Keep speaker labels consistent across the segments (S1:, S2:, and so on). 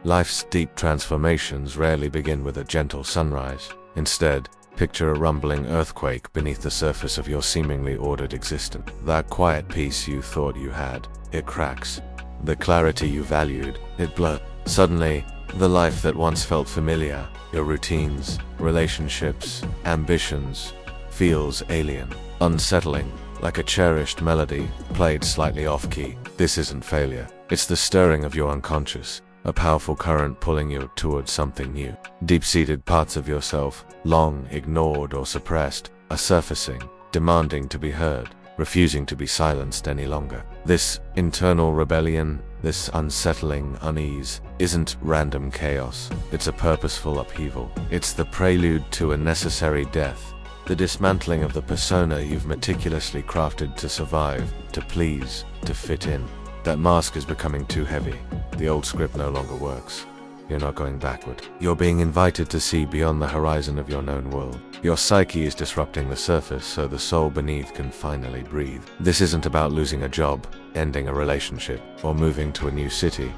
S1: Life's deep transformations rarely begin with a gentle sunrise. Instead, picture a rumbling earthquake beneath the surface of your seemingly ordered existence. That quiet peace you thought you had, it cracks. The clarity you valued, it blurs. Suddenly, the life that once felt familiar, your routines, relationships, ambitions, feels alien, unsettling, like a cherished melody, played slightly off-key. This isn't failure. It's the stirring of your unconscious, a powerful current pulling you towards something new. Deep-seated parts of yourself, long ignored or suppressed, are surfacing, demanding to be heard, refusing to be silenced any longer. This internal rebellion, this unsettling unease, isn't random chaos. It's a purposeful upheaval. It's the prelude to a necessary death, the dismantling of the persona you've meticulously crafted to survive, to please, to fit in. That mask is becoming too heavy. The old script no longer works. You're not going backward. You're being invited to see beyond the horizon of your known world. Your psyche is disrupting the surface so the soul beneath can finally breathe. This isn't about losing a job, ending a relationship, or moving to a new city,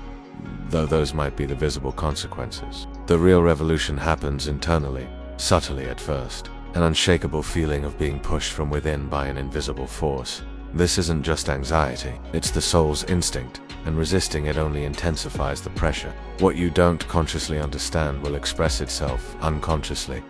S1: though those might be the visible consequences. The real revolution happens internally, subtly at first, an unshakable feeling of being pushed from within by an invisible force. This isn't just anxiety, it's the soul's instinct, and resisting it only intensifies the pressure. What you don't consciously understand will express itself unconsciously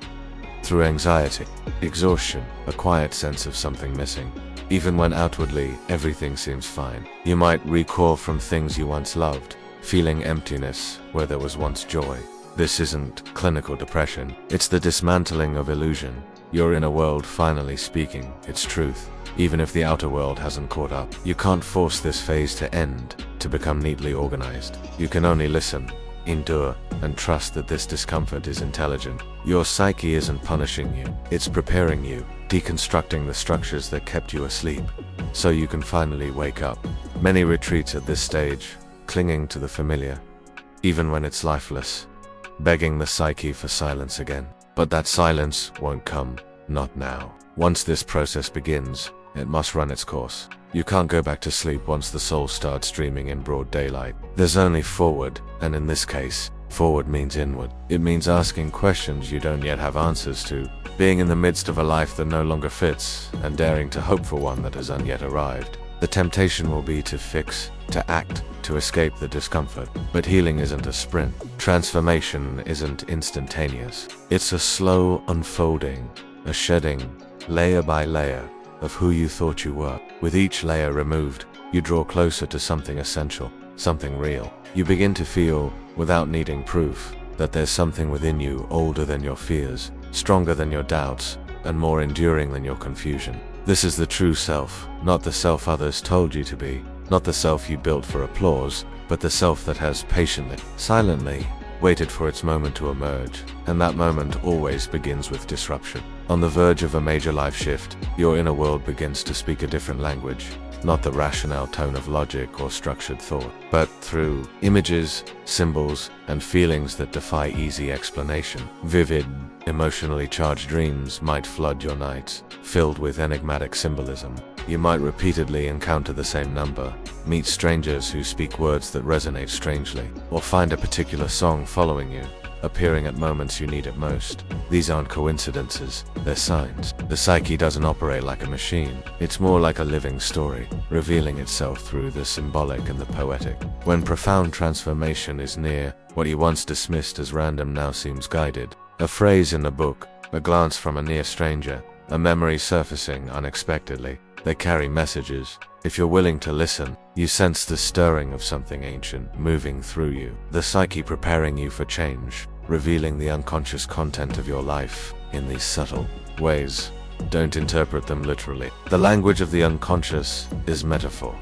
S1: through anxiety, exhaustion, a quiet sense of something missing. Even when outwardly everything seems fine, you might recoil from things you once loved, feeling emptiness where there was once joy. This isn't clinical depression, it's the dismantling of illusion. Your inner world finally speaking its truth, even if the outer world hasn't caught up. You can't force this phase to end, to become neatly organized. You can only listen, endure, and trust that this discomfort is intelligent. Your psyche isn't punishing you, it's preparing you, deconstructing the structures that kept you asleep, so you can finally wake up. Many retreats at this stage, clinging to the familiar, even when it's lifeless, begging the psyche for silence again. But that silence won't come, not now. Once this process begins, it must run its course. You can't go back to sleep once the soul starts dreaming in broad daylight. There's only forward, and in this case, forward means inward. It means asking questions you don't yet have answers to, being in the midst of a life that no longer fits, and daring to hope for one that has not yet arrived. The temptation will be to fix, to act, to escape the discomfort. But healing isn't a sprint. Transformation isn't instantaneous. It's a slow unfolding, a shedding, layer by layer, of who you thought you were. With each layer removed, you draw closer to something essential, something real. You begin to feel, without needing proof, that there's something within you older than your fears, stronger than your doubts, and more enduring than your confusion. This is the true self, not the self others told you to be, not the self you built for applause, but the self that has patiently, silently, waited for its moment to emerge, and that moment always begins with disruption. On the verge of a major life shift, your inner world begins to speak a different language, not the rationale tone of logic or structured thought, but through images, symbols, and feelings that defy easy explanation. Vivid, emotionally charged dreams might flood your nights, filled with enigmatic symbolism. You might repeatedly encounter the same number, meet strangers who speak words that resonate strangely, or find a particular song following you, appearing at moments you need it most. These aren't coincidences, they're signs. The psyche doesn't operate like a machine. It's more like a living story, revealing itself through the symbolic and the poetic. When profound transformation is near, what you once dismissed as random now seems guided. A phrase in a book, a glance from a near stranger, a memory surfacing unexpectedly. They carry messages. If you're willing to listen, you sense the stirring of something ancient moving through you. The psyche preparing you for change, revealing the unconscious content of your life in these subtle ways. Don't interpret them literally. The language of the unconscious is metaphor.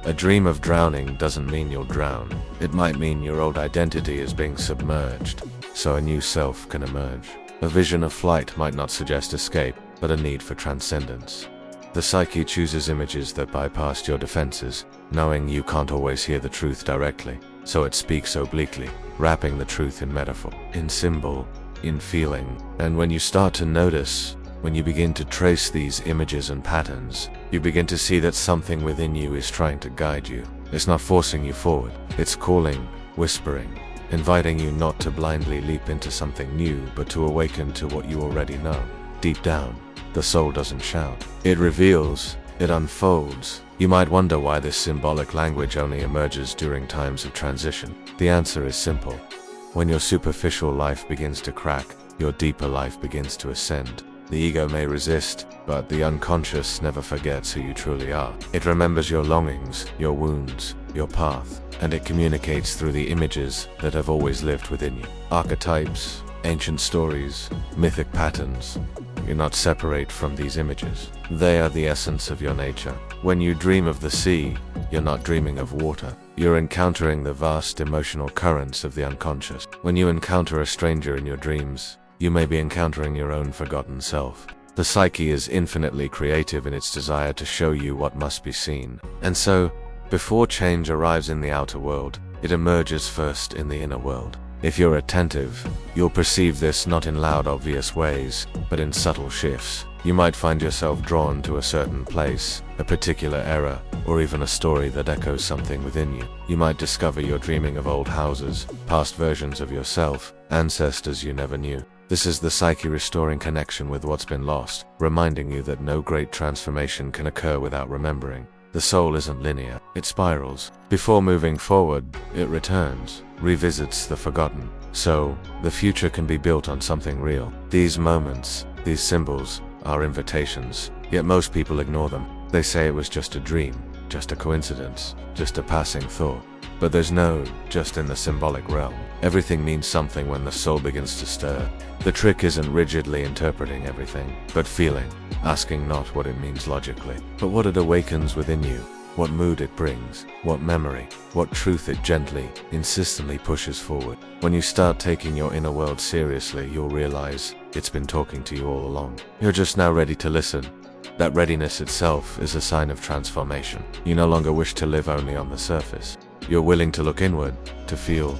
S1: A dream of drowning doesn't mean you'll drown. It might mean your old identity is being submerged, so a new self can emerge. A vision of flight might not suggest escape, but a need for transcendence. The psyche chooses images that bypass your defenses, knowing you can't always hear the truth directly, so it speaks obliquely, wrapping the truth in metaphor, in symbol, in feeling. And when you start to notice, when you begin to trace these images and patterns, you begin to see that something within you is trying to guide you. It's not forcing you forward, it's calling, whispering, inviting you not to blindly leap into something new, but to awaken to what you already know. Deep down, the soul doesn't shout. It reveals, it unfolds. You might wonder why this symbolic language only emerges during times of transition. The answer is simple. When your superficial life begins to crack, your deeper life begins to ascend. The ego may resist, but the unconscious never forgets who you truly are. It remembers your longings, your wounds, your path, and it communicates through the images that have always lived within you. Archetypes, ancient stories, mythic patterns. You're not separate from these images. They are the essence of your nature. When you dream of the sea, you're not dreaming of water. You're encountering the vast emotional currents of the unconscious. When you encounter a stranger in your dreams, you may be encountering your own forgotten self. The psyche is infinitely creative in its desire to show you what must be seen. And so, before change arrives in the outer world, it emerges first in the inner world. If you're attentive, you'll perceive this not in loud, obvious ways, but in subtle shifts. You might find yourself drawn to a certain place, a particular era, or even a story that echoes something within you. You might discover you're dreaming of old houses, past versions of yourself, ancestors you never knew. This is the psyche restoring connection with what's been lost, reminding you that no great transformation can occur without remembering. The soul isn't linear, it spirals. Before moving forward, it returns, revisits the forgotten. So, the future can be built on something real. These moments, these symbols, are invitations, yet most people ignore them. They say it was just a dream, just a coincidence, just a passing thought. But there's no just in the symbolic realm. Everything means something when the soul begins to stir. The trick isn't rigidly interpreting everything, but feeling, asking not what it means logically, but what it awakens within you, what mood it brings, what memory, what truth it gently, insistently pushes forward. When you start taking your inner world seriously, you'll realize it's been talking to you all along. You're just now ready to listen. That readiness itself is a sign of transformation. You no longer wish to live only on the surface. You're willing to look inward, to feel,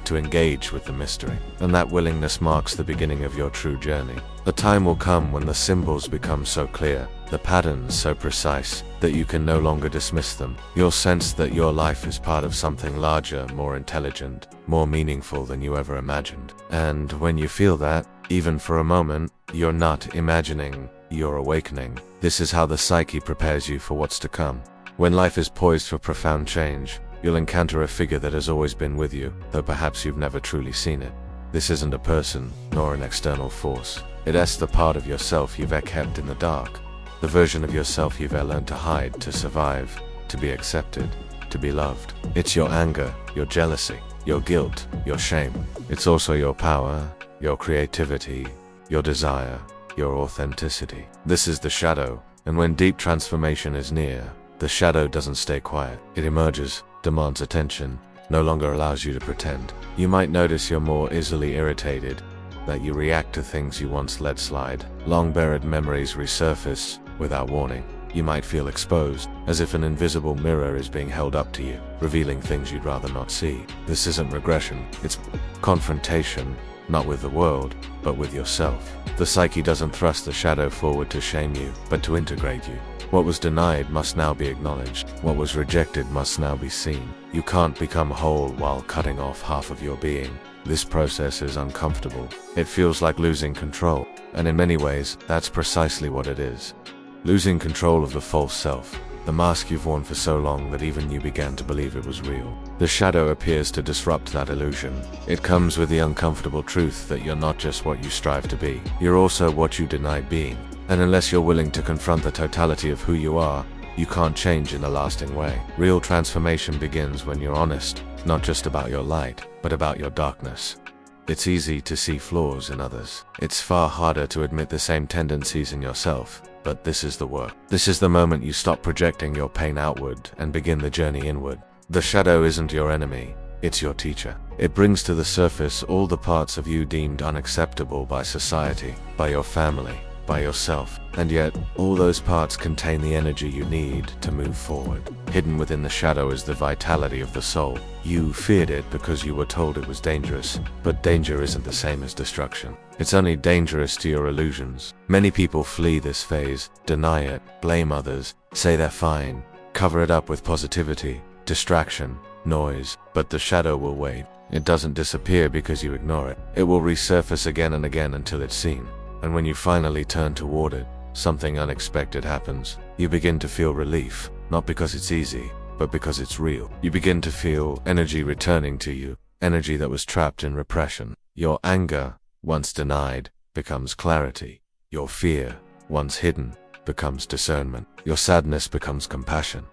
S1: to engage with the mystery. And that willingness marks the beginning of your true journey. The time will come when the symbols become so clear, the patterns so precise, that you can no longer dismiss them. You'll sense that your life is part of something larger, more intelligent, more meaningful than you ever imagined. And when you feel that, even for a moment, you're not imagining, you're awakening. This is how the psyche prepares you for what's to come. When life is poised for profound change, you'll encounter a figure that has always been with you, though perhaps you've never truly seen it. This isn't a person, nor an external force. It's the part of yourself you've kept in the dark, the version of yourself you've learned to hide, to survive, to be accepted, to be loved. It's your anger, your jealousy, your guilt, your shame. It's also your power, your creativity, your desire, your authenticity. This is the shadow, and when deep transformation is near, the shadow doesn't stay quiet. It emerges, demands attention, no longer allows you to pretend. You might notice you're more easily irritated, that you react to things you once let slide. Long buried memories resurface without warning. You might feel exposed, as if an invisible mirror is being held up to you, revealing things you'd rather not see. This isn't regression, it's confrontation, not with the world, but with yourself. The psyche doesn't thrust the shadow forward to shame you, but to integrate you. What was denied must now be acknowledged. What was rejected must now be seen. You can't become whole while cutting off half of your being. This process is uncomfortable. It feels like losing control, and in many ways, that's precisely what it is. Losing control of the false self, the mask you've worn for so long that even you began to believe it was real. The shadow appears to disrupt that illusion. It comes with the uncomfortable truth that you're not just what you strive to be, you're also what you denied being. And unless you're willing to confront the totality of who you are, you can't change in a lasting way. Real transformation begins when you're honest, not just about your light, but about your darkness. It's easy to see flaws in others. It's far harder to admit the same tendencies in yourself, but this is the work. This is the moment you stop projecting your pain outward and begin the journey inward. The shadow isn't your enemy, it's your teacher. It brings to the surface all the parts of you deemed unacceptable by society, by your family, by yourself, and yet all those parts contain the energy you need to move forward. Hidden within the shadow is the vitality of the soul. You feared it because you were told it was dangerous, but danger isn't the same as destruction. It's only dangerous to your illusions. Many people flee this phase, deny it, blame others, say they're fine, cover it up with positivity, distraction, noise, but the shadow will wait. It doesn't disappear because you ignore it. It will resurface again and again until it's seen. And when you finally turn toward it, something unexpected happens. You begin to feel relief, not because it's easy, but because it's real. You begin to feel energy returning to you, energy that was trapped in repression. Your anger, once denied, becomes clarity. Your fear, once hidden, becomes discernment. Your sadness becomes compassion.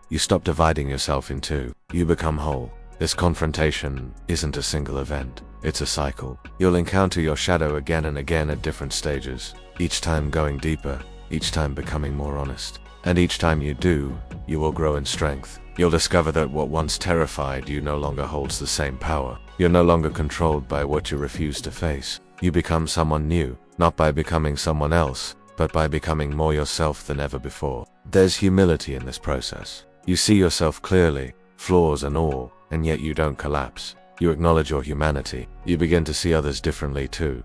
S1: You stop dividing yourself in two. You become whole. This confrontation isn't a single event. It's a cycle. You'll encounter your shadow again and again at different stages, each time going deeper, each time becoming more honest. And each time you do, you will grow in strength. You'll discover that what once terrified you no longer holds the same power. You're no longer controlled by what you refuse to face. You become someone new, not by becoming someone else, but by becoming more yourself than ever before. There's humility in this process. You see yourself clearly, flaws and all, and yet you don't collapse. You acknowledge your humanity. You begin to see others differently too.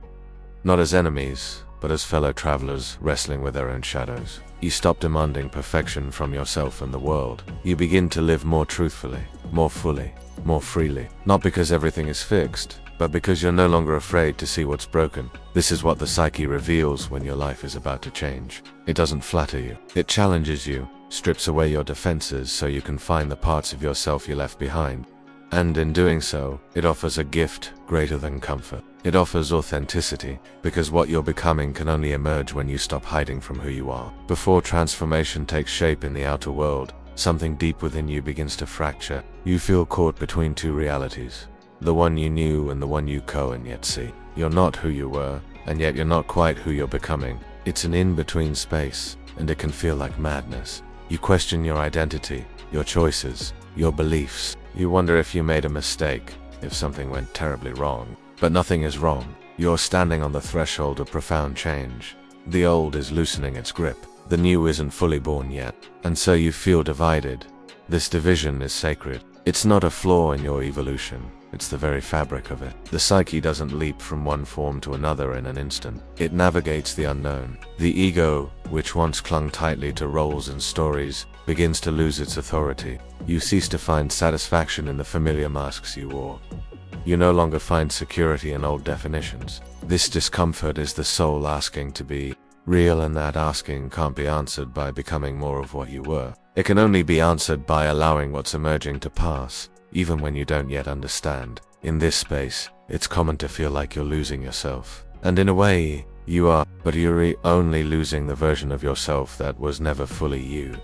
S1: Not as enemies, but as fellow travelers wrestling with their own shadows. You stop demanding perfection from yourself and the world. You begin to live more truthfully, more fully, more freely. Not because everything is fixed, but because you're no longer afraid to see what's broken. This is what the psyche reveals when your life is about to change. It doesn't flatter you. It challenges you, strips away your defenses so you can find the parts of yourself you left behind. And in doing so, it offers a gift greater than comfort. It offers authenticity, because what you're becoming can only emerge when you stop hiding from who you are. Before transformation takes shape in the outer world, something deep within you begins to fracture. You feel caught between two realities. The one you knew and the one you and yet see. You're not who you were, and yet you're not quite who you're becoming. It's an in-between space, and it can feel like madness. You question your identity, your choices, your beliefs. You wonder if you made a mistake, if something went terribly wrong. But nothing is wrong. You're standing on the threshold of profound change. The old is loosening its grip. The new isn't fully born yet. And so you feel divided. This division is sacred. It's not a flaw in your evolution. It's the very fabric of it. The psyche doesn't leap from one form to another in an instant. It navigates the unknown. The ego, which once clung tightly to roles and stories, begins to lose its authority. You cease to find satisfaction in the familiar masks you wore. You no longer find security in old definitions. This discomfort is the soul asking to be real, and that asking can't be answered by becoming more of what you were. It can only be answered by allowing what's emerging to pass, even when you don't yet understand. In this space, it's common to feel like you're losing yourself. And in a way, you are, but you're only losing the version of yourself that was never fully you.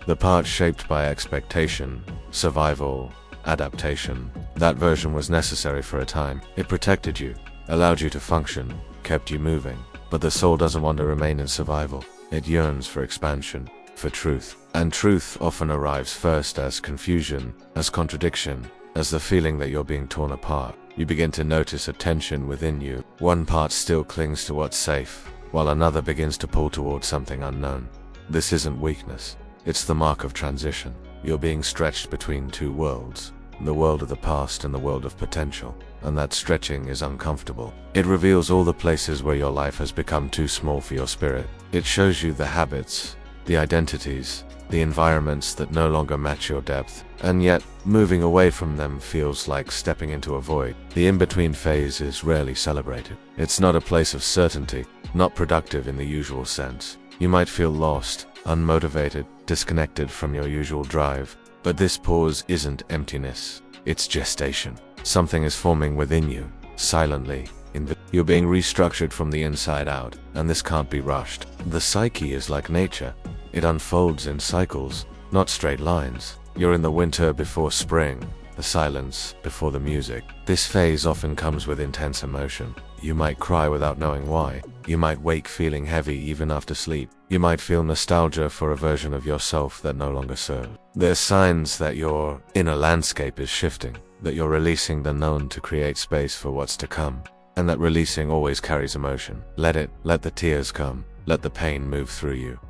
S1: The part shaped by expectation, survival, adaptation. That version was necessary for a time. It protected you, allowed you to function, kept you moving. But the soul doesn't want to remain in survival. It yearns for expansion, for truth. And truth often arrives first as confusion, as contradiction, as the feeling that you're being torn apart. You begin to notice a tension within you. One part still clings to what's safe, while another begins to pull towards something unknown. This isn't weakness. It's the mark of transition. You're being stretched between two worlds, the world of the past and the world of potential. And that stretching is uncomfortable. It reveals all the places where your life has become too small for your spirit. It shows you the habits, the identities, the environments that no longer match your depth, and yet moving away from them feels like stepping into a void. The in-between phase is rarely celebrated. It's not a place of certainty, not productive in the usual sense. You might feel lost, unmotivated, disconnected from your usual drive, but this pause isn't emptiness, it's gestation. Something is forming within you, silently. You're being restructured from the inside out, and this can't be rushed. The psyche is like nature. It unfolds in cycles, not straight lines. You're in the winter before spring, the silence before the music. This phase often comes with intense emotion. You might cry without knowing why. You might wake feeling heavy even after sleep. You might feel nostalgia for a version of yourself that no longer serves. There's signs that your inner landscape is shifting, that you're releasing the known to create space for what's to come. And that releasing always carries emotion. Let the tears come, let the pain move through you.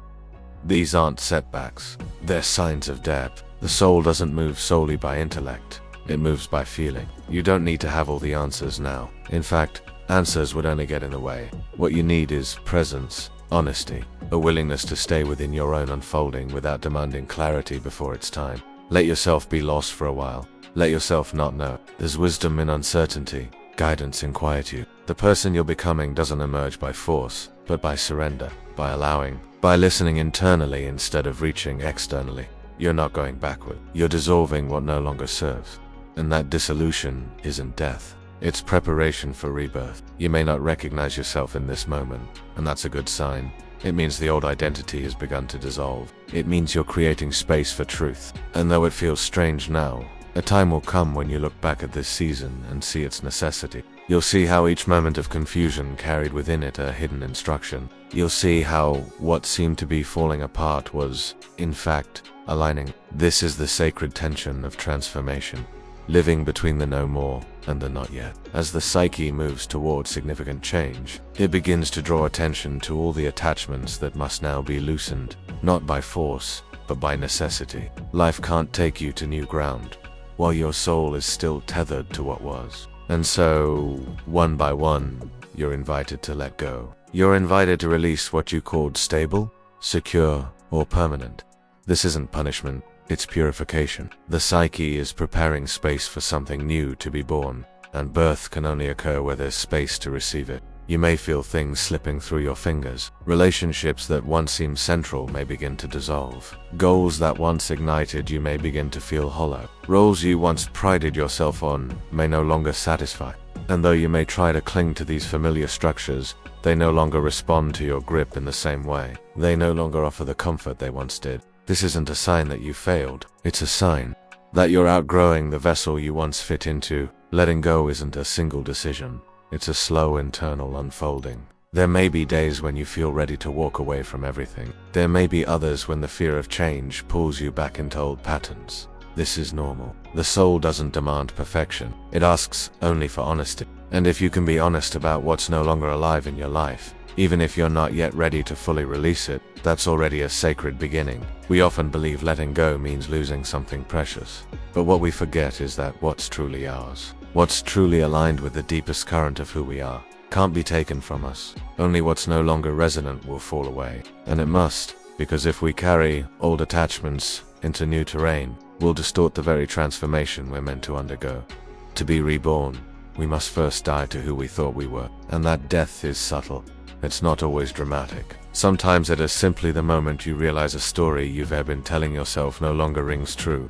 S1: These aren't setbacks, they're signs of depth. The soul doesn't move solely by intellect, it moves by feeling. You don't need to have all the answers now. In fact, answers would only get in the way. What you need is presence, honesty, a willingness to stay within your own unfolding without demanding clarity before it's time. Let yourself be lost for a while. Let yourself not know. There's wisdom in uncertainty, guidance in quietude. The person you're becoming doesn't emerge by force, but by surrender, by allowing, by listening internally instead of reaching externally. You're not going backward. You're dissolving what no longer serves. And that dissolution isn't death. It's preparation for rebirth. You may not recognize yourself in this moment, and that's a good sign. It means the old identity has begun to dissolve. It means you're creating space for truth. And though it feels strange now, a time will come when you look back at this season and see its necessity. You'll see how each moment of confusion carried within it a hidden instruction. You'll see how what seemed to be falling apart was, in fact, aligning. This is the sacred tension of transformation, living between the no more and the not yet. As the psyche moves toward significant change, it begins to draw attention to all the attachments that must now be loosened, not by force, but by necessity. Life can't take you to new ground, while your soul is still tethered to what was. And so, one by one, you're invited to let go. You're invited to release what you called stable, secure, or permanent. This isn't punishment, it's purification. The psyche is preparing space for something new to be born, and birth can only occur where there's space to receive it. You may feel things slipping through your fingers. Relationships that once seemed central may begin to dissolve. Goals that once ignited you may begin to feel hollow. Roles you once prided yourself on may no longer satisfy. And though you may try to cling to these familiar structures, they no longer respond to your grip in the same way. They no longer offer the comfort they once did. This isn't a sign that you failed. It's a sign that you're outgrowing the vessel you once fit into. Letting go isn't a single decision. It's a slow internal unfolding. There may be days when you feel ready to walk away from everything. There may be others when the fear of change pulls you back into old patterns. This is normal. The soul doesn't demand perfection. It asks only for honesty. And if you can be honest about what's no longer alive in your life, even if you're not yet ready to fully release it, that's already a sacred beginning. We often believe letting go means losing something precious. But what we forget is that what's truly ours, what's truly aligned with the deepest current of who we are, can't be taken from us. Only what's no longer resonant will fall away. And it must, because if we carry old attachments into new terrain, we'll distort the very transformation we're meant to undergo. To be reborn, we must first die to who we thought we were. And that death is subtle. It's not always dramatic. Sometimes it is simply the moment you realize a story you've been telling yourself no longer rings true.